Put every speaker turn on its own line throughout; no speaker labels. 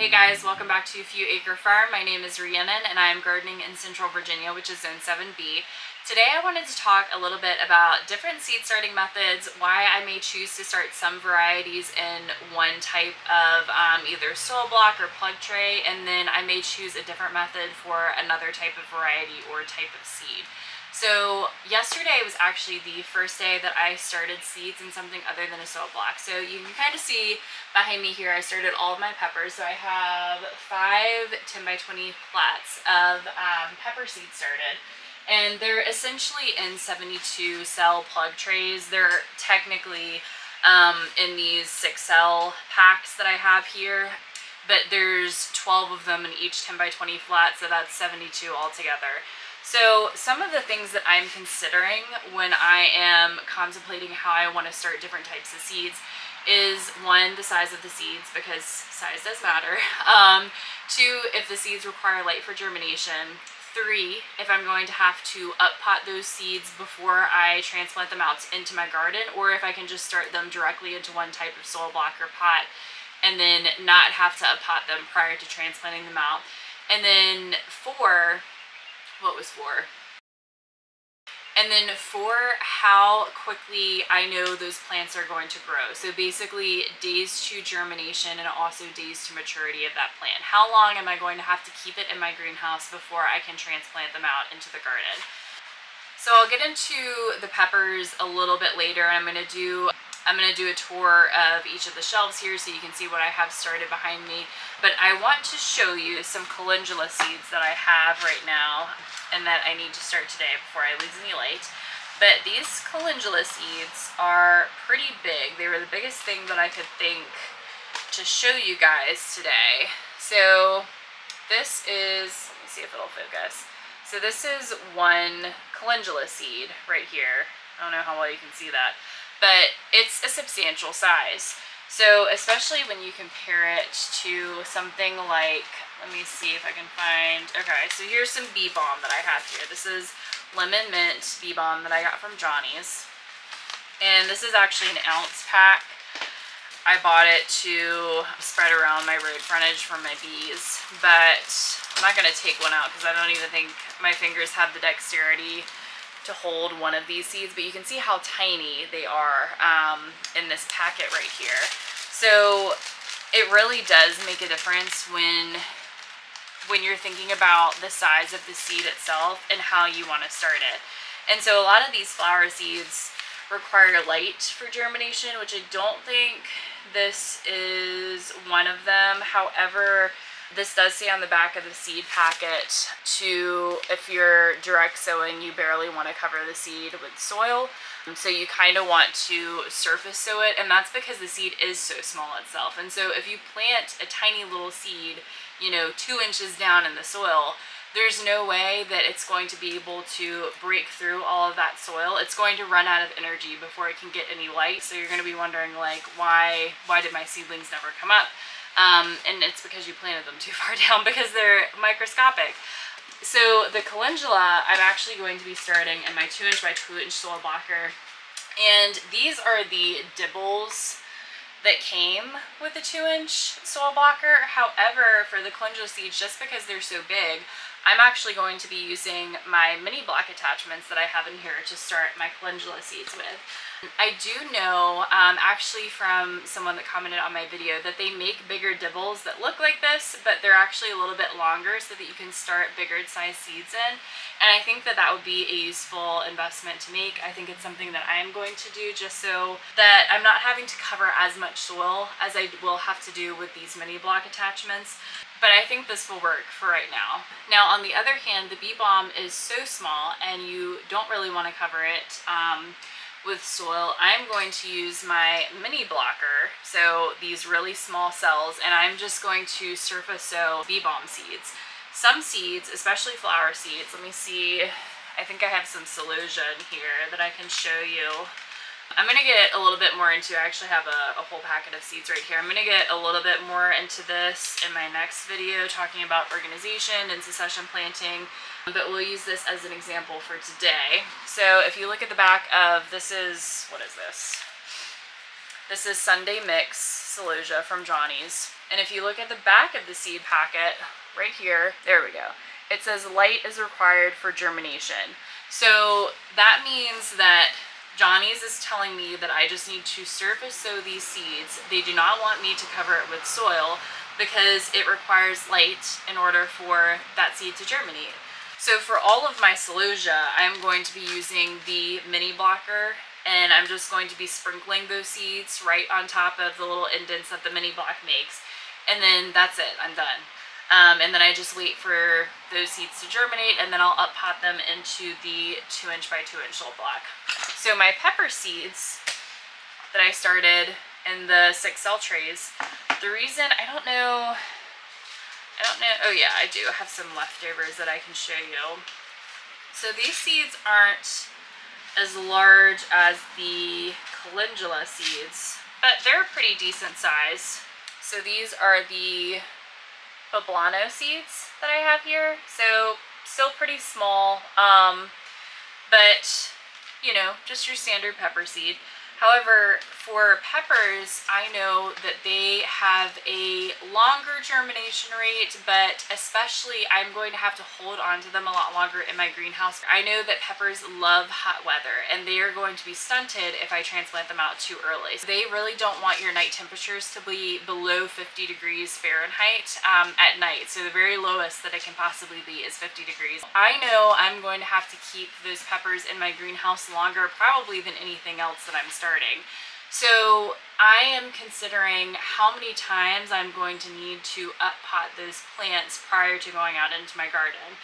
Hey guys, welcome back to Few Acre Farm. My name is Rhiannon and I am gardening in Central Virginia, which is Zone 7B. Today I wanted to talk a little bit about different seed starting methods, why I may choose to start some varieties in one type of either soil block or plug tray, and then I may choose a different method for another type of variety or type of seed. So yesterday was actually the first day that I started seeds in something other than a soil block. So you can kind of see behind me here, I started all of my peppers. So I have 5 10 by 20 plats of pepper seeds started. And they're essentially in 72 cell plug trays. They're technically in these 6 cell packs that I have here, but there's 12 of them in each 10 by 20 flat, so that's 72 altogether. So some of the things that I'm considering when I am contemplating how I want to start different types of seeds is 1, the size of the seeds, because size does matter. 2, if the seeds require light for germination. 3, if I'm going to have to up pot those seeds before I transplant them out into my garden, or if I can just start them directly into one type of soil block or pot and then not have to up pot them prior to transplanting them out. And then 4, what was 4? And then 4, how quickly I know those plants are going to grow. So basically days to germination and also days to maturity of that plant. How long am I going to have to keep it in my greenhouse before I can transplant them out into the garden? So I'll get into the peppers a little bit later. I'm gonna do a tour of each of the shelves here so you can see what I have started behind me. But I want to show you some calendula seeds that I have right now and that I need to start today before I lose any light. But these calendula seeds are pretty big. They were the biggest thing that I could think to show you guys today. So this is, let me see if it'll focus. So this is 1 calendula seed right here. I don't know how well you can see that, but it's a substantial size. So especially when you compare it to something like, let me see if I can find, okay, so here's some bee balm that I have here. This is lemon mint bee balm that I got from Johnny's. And this is actually an ounce pack. I bought it to spread around my road frontage for my bees, but I'm not gonna take one out because I don't even think my fingers have the dexterity to hold one of these seeds, but you can see how tiny they are in this packet right here. So it really does make a difference when you're thinking about the size of the seed itself and how you want to start it. And so a lot of these flower seeds require light for germination, which I don't think this is one of them. However, this does say on the back of the seed packet to, if you're direct sowing, you barely want to cover the seed with soil. So you kind of want to surface sow it, and that's because the seed is so small itself. And so if you plant a tiny little seed, 2 inches down in the soil, there's no way that it's going to be able to break through all of that soil. It's going to run out of energy before it can get any light. So you're going to be wondering, like, why did my seedlings never come up? And it's because you planted them too far down because they're microscopic. So the calendula, I'm actually going to be starting in my 2 inch by 2 inch soil blocker. And these are the dibbles that came with the 2 inch soil blocker. However, for the calendula seeds, just because they're so big, I'm actually going to be using my mini block attachments that I have in here to start my calendula seeds with. I do know, actually from someone that commented on my video, that they make bigger dibbles that look like this, but they're actually a little bit longer so that you can start bigger size seeds in. And I think that would be a useful investment to make. I think it's something that I'm going to do just so that I'm not having to cover as much soil as I will have to do with these mini block attachments. But I think this will work for right now. Now, on the other hand, the bee balm is so small and you don't really want to cover it with soil. I'm going to use my mini blocker, so these really small cells, and I'm just going to surface sow bee balm seeds. Some seeds, especially flower seeds, let me see, I think I have some celosia here that I can show you. I'm going to get a little bit more into, I actually have a whole packet of seeds right here. I'm going to get a little bit more into this in my next video, talking about organization and succession planting, but we'll use this as an example for today. So if you look at the back of, this is, what is this? This is Sunday Mix celosia from Johnny's. And if you look at the back of the seed packet, right here, there we go, it says light is required for germination. So that means that Johnny's is telling me that I just need to surface sow these seeds. They do not want me to cover it with soil because it requires light in order for that seed to germinate. So for all of my celosia, I'm going to be using the mini blocker, and I'm just going to be sprinkling those seeds right on top of the little indents that the mini block makes. And then that's it, I'm done. And then I just wait for those seeds to germinate, and then I'll up pot them into the 2" by 2" soil block. So my pepper seeds that I started in the 6 cell trays, the reason, I don't know, oh yeah, I do have some leftovers that I can show you. So these seeds aren't as large as the calendula seeds, but they're a pretty decent size. So these are the poblano seeds that I have here. So still pretty small, but you know, just your standard pepper seed. However, for peppers, I know that they have a longer germination rate, but especially I'm going to have to hold on to them a lot longer in my greenhouse. I know that peppers love hot weather, and they are going to be stunted if I transplant them out too early. So they really don't want your night temperatures to be below 50 degrees Fahrenheit at night. So the very lowest that it can possibly be is 50 degrees. I know I'm going to have to keep those peppers in my greenhouse longer, probably than anything else that I'm starting. So I am considering how many times I'm going to need to up pot those plants prior to going out into my garden.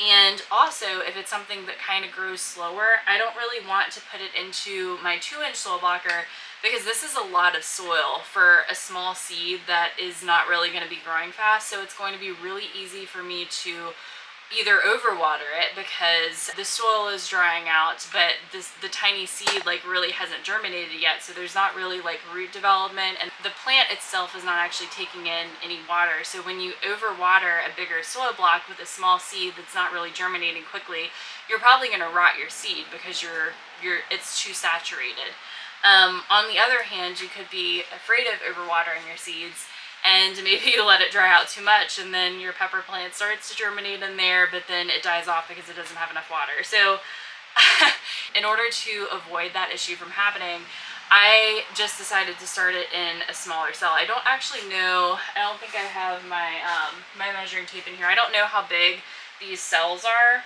And also, if it's something that kind of grows slower, I don't really want to put it into my 2" soil blocker, because this is a lot of soil for a small seed that is not really going to be growing fast. So it's going to be really easy for me to either overwater it because the soil is drying out, but the tiny seed like really hasn't germinated yet, so there's not really like root development, and the plant itself is not actually taking in any water. So when you overwater a bigger soil block with a small seed that's not really germinating quickly, you're probably going to rot your seed because it's too saturated. On the other hand, you could be afraid of overwatering your seeds, and maybe you let it dry out too much, and then your pepper plant starts to germinate in there, but then it dies off because it doesn't have enough water. So in order to avoid that issue from happening, I just decided to start it in a smaller cell. I don't actually know, I don't think I have my my measuring tape in here. I don't know how big these cells are,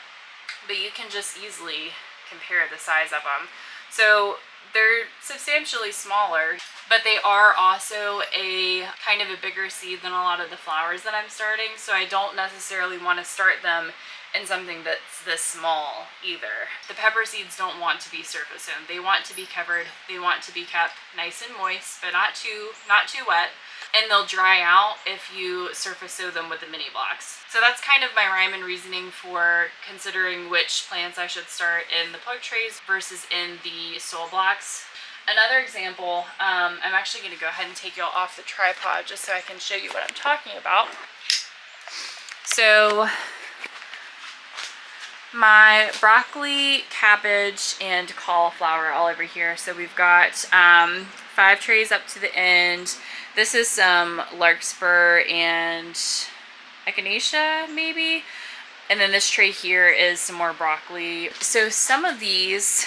but you can just easily compare the size of them. So they're substantially smaller, but they are also a kind of a bigger seed than a lot of the flowers that I'm starting. So I don't necessarily want to start them in something that's this small either. The pepper seeds don't want to be surface sown. They want to be covered. They want to be kept nice and moist, but not too wet. And they'll dry out if you surface sow them with the mini blocks. So that's kind of my rhyme and reasoning for considering which plants I should start in the plug trays versus in the soil blocks. Another example, I'm actually going to go ahead and take y'all off the tripod just so I can show you what I'm talking about. So my broccoli, cabbage, and cauliflower all over here. So we've got 5 trays up to the end. This is some larkspur and echinacea maybe. And then this tray here is some more broccoli. So some of these,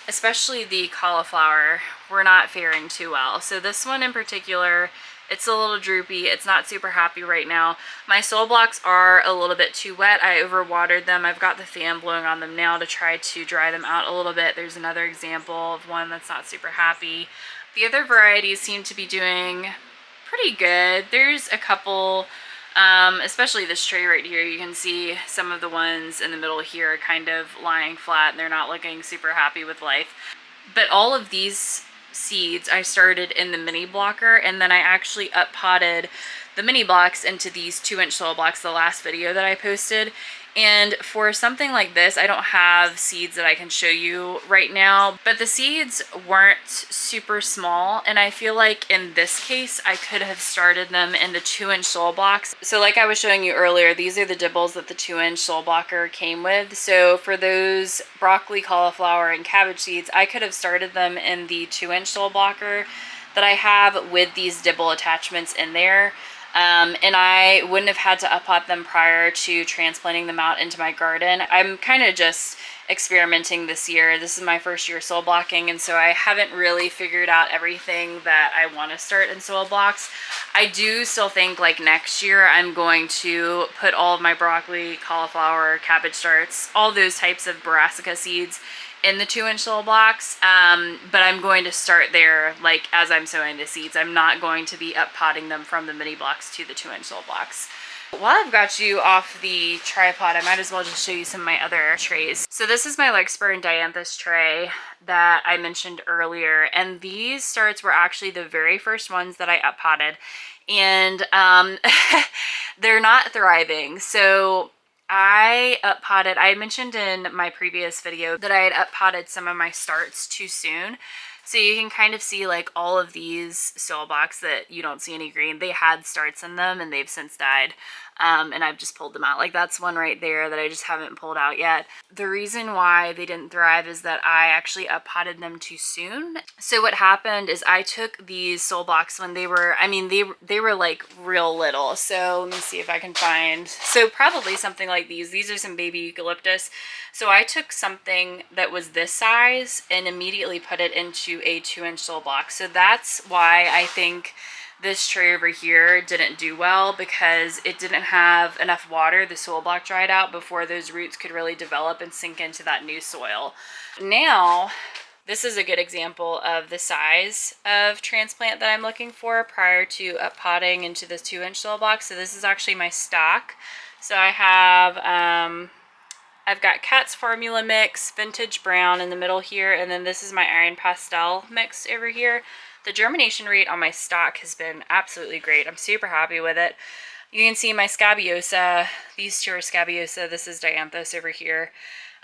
especially the cauliflower, were not faring too well. So this one in particular, it's a little droopy. It's not super happy right now. My soil blocks are a little bit too wet. I overwatered them. I've got the fan blowing on them now to try to dry them out a little bit. There's another example of one that's not super happy. The other varieties seem to be doing pretty good. There's a couple, especially this tray right here. You can see some of the ones in the middle here are kind of lying flat and they're not looking super happy with life. But all of these seeds I started in the mini blocker, and then I actually up potted the mini blocks into these 2" soil blocks, the last video that I posted. And for something like this, I don't have seeds that I can show you right now, but the seeds weren't super small, and I feel like in this case I could have started them in the 2" soil blocks. So like I was showing you earlier, these are the dibbles that the 2" soil blocker came with. So for those broccoli, cauliflower, and cabbage seeds, I could have started them in the 2" soil blocker. that I have with these dibble attachments in there. And I wouldn't have had to uppot them prior to transplanting them out into my garden. I'm kind of just experimenting this year. This is my first year soil blocking, and so I haven't really figured out everything that I want to start in soil blocks. I do still think like next year I'm going to put all of my broccoli, cauliflower, cabbage starts, all those types of brassica seeds in the 2-inch soil blocks, but I'm going to start there like as I'm sowing the seeds. I'm not going to be up potting them from the mini blocks to the 2-inch soil blocks. While I've got you off the tripod, I might as well just show you some of my other trays. So this is my Larkspur and Dianthus tray that I mentioned earlier, and these starts were actually the very first ones that I up potted, and they're not thriving. So I up potted, I mentioned in my previous video that I had up potted some of my starts too soon. So you can kind of see like all of these soil blocks that you don't see any green, they had starts in them and they've since died. And I've just pulled them out. Like that's one right there that I just haven't pulled out yet. The reason why they didn't thrive is that I actually up potted them too soon. So what happened is I took these soil blocks when they were, I mean, they were like real little. So let me see if I can find, so probably something like these are some baby eucalyptus. So I took something that was this size and immediately put it into a 2-inch soil block. So that's why I think this tray over here didn't do well, because it didn't have enough water. The soil block dried out before those roots could really develop and sink into that new soil. Now, this is a good example of the size of transplant that I'm looking for prior to up potting into this 2-inch soil block. So this is actually my stock. So I have, I've got Cat's Formula Mix, Vintage Brown in the middle here, and then this is my Iron Pastel mix over here. The germination rate on my stock has been absolutely great. I'm super happy with it. You can see my Scabiosa, these two are Scabiosa, this is Dianthus over here.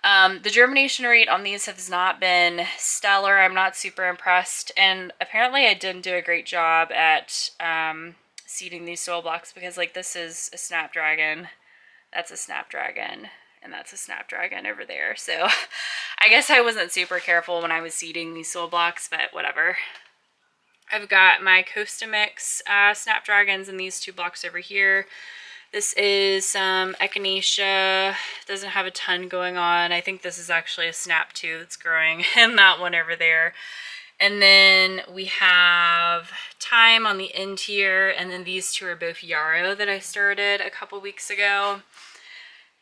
The germination rate on these has not been stellar. I'm not super impressed, and apparently I didn't do a great job at seeding these soil blocks, because like this is a Snapdragon, that's a Snapdragon, and that's a Snapdragon over there. So I guess I wasn't super careful when I was seeding these soil blocks, but whatever. I've got my Costa Mix Snapdragons in these 2 blocks over here. This is some Echinacea. Doesn't have a ton going on. I think this is actually a Snap 2 that's growing in that one over there. And then we have Thyme on the end here, and then these 2 are both Yarrow that I started a couple weeks ago.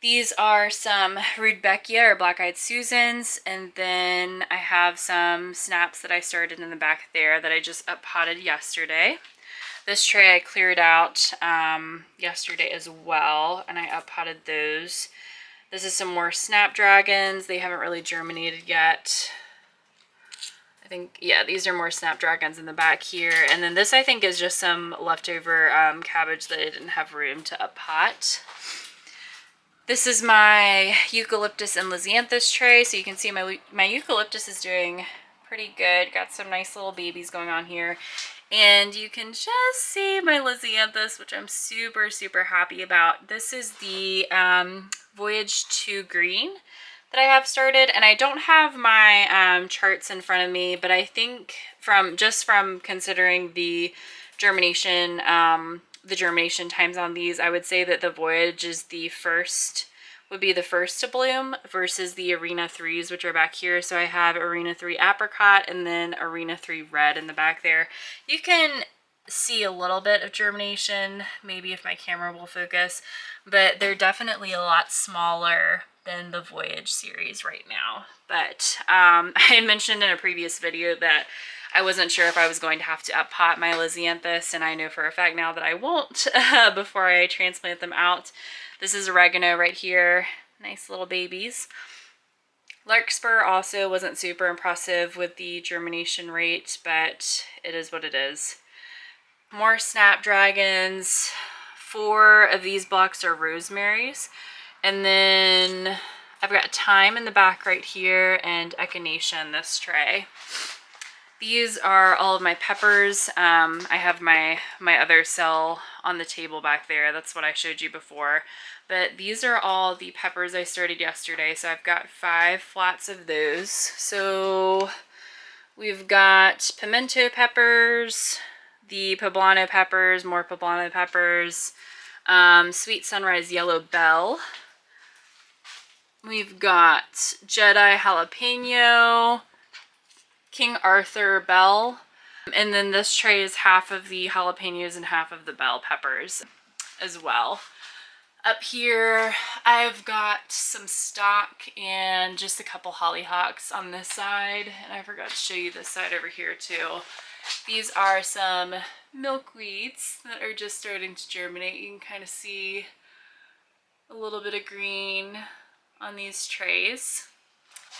These are some Rudbeckia or Black-Eyed Susans, and then I have some snaps that I started in the back there that I just up potted yesterday. This tray I cleared out yesterday as well, and I up potted those. This is some more Snapdragons. They haven't really germinated yet. I think, yeah, these are more Snapdragons in the back here. And then this I think is just some leftover cabbage that I didn't have room to up pot. This is my Eucalyptus and Lisianthus tray. So you can see my Eucalyptus is doing pretty good. Got some nice little babies going on here. And you can just see my Lisianthus, which I'm super, super happy about. This is the Voyage to Green that I have started. And I don't have my charts in front of me, but I think from considering the germination times on these, I would say that the Voyage is would be the first to bloom versus the Arena 3s, which are back here. So I have Arena 3 Apricot and then Arena 3 Red in the back there. You can see a little bit of germination, maybe if my camera will focus, but they're definitely a lot smaller than the Voyage series right now. But I had mentioned in a previous video that I wasn't sure if I was going to have to up pot my Lisianthus, and I know for a fact now that I won't before I transplant them out. This is oregano right here. Nice little babies. Larkspur also wasn't super impressive with the germination rate, but it is what it is. More Snapdragons. 4 of these blocks are rosemaries. And then I've got Thyme in the back right here and Echinacea in this tray. These are all of my peppers. I have my other cell on the table back there. That's what I showed you before. But these are all the peppers I started yesterday. So I've got 5 flats of those. So We've got pimento peppers, the poblano peppers, more poblano peppers, sweet sunrise yellow bell. We've got Jedi jalapeno, King Arthur bell, and then this tray is half of the jalapenos and half of the bell peppers as well. Up here, I've got some stock and just a couple hollyhocks on this side, and I forgot to show you this side over here too. These are some milkweeds that are just starting to germinate. You can kind of see a little bit of green on these trays.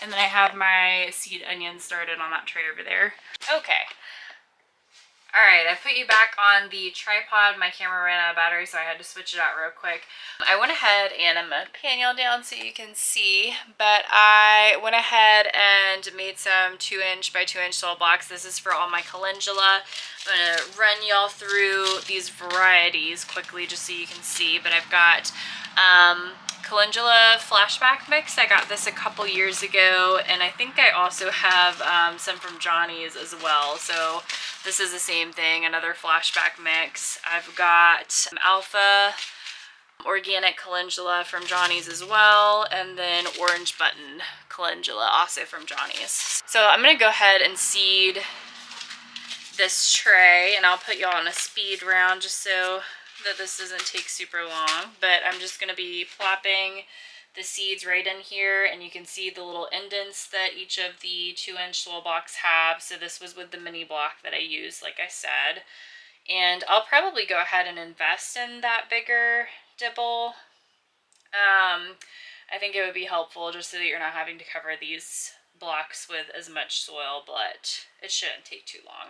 And then I have my seed onions started on that tray over there. Okay. All right, I put you back on the tripod. My camera ran out of battery, so I had to switch it out real quick. I went ahead and I'm gonna pan y'all down so you can see, but I went ahead and made some 2" by 2" soil blocks. This is for all my calendula. I'm gonna run y'all through these varieties quickly just so you can see, but I've got calendula flashback mix. I got this a couple years ago, and I think I also have some from Johnny's as well. So this is the same thing, another flashback mix. I've got some alpha organic calendula from Johnny's as well, and then orange button calendula also from Johnny's. So I'm gonna go ahead and seed this tray, and I'll put y'all on a speed round just so that this doesn't take super long, but I'm just going to be plopping the seeds right in here, and you can see the little indents that each of the 2" soil blocks have. So this was with the mini block that I used, like I said, and I'll probably go ahead and invest in that bigger dibble. I think it would be helpful just so that you're not having to cover these blocks with as much soil, but it shouldn't take too long.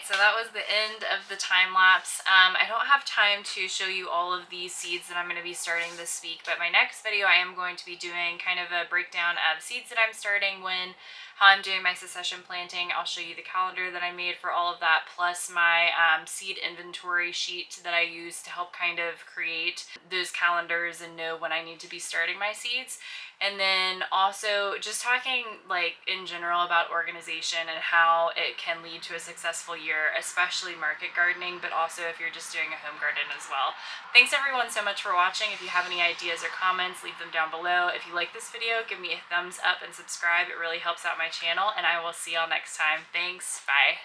Alright, so that was the end of the time lapse. I don't have time to show you all of these seeds that I'm going to be starting this week, but my next video I am going to be doing kind of a breakdown of seeds that I'm starting, how I'm doing my succession planting. I'll show you the calendar that I made for all of that, plus my seed inventory sheet that I use to help kind of create those calendars and know when I need to be starting my seeds. And then also just talking like in general about organization and how it can lead to a successful year, especially market gardening, but also if you're just doing a home garden as well. Thanks everyone so much for watching. If you have any ideas or comments, leave them down below. If you like this video, give me a thumbs up and subscribe. It really helps out my channel, and I will see y'all next time. Thanks. Bye.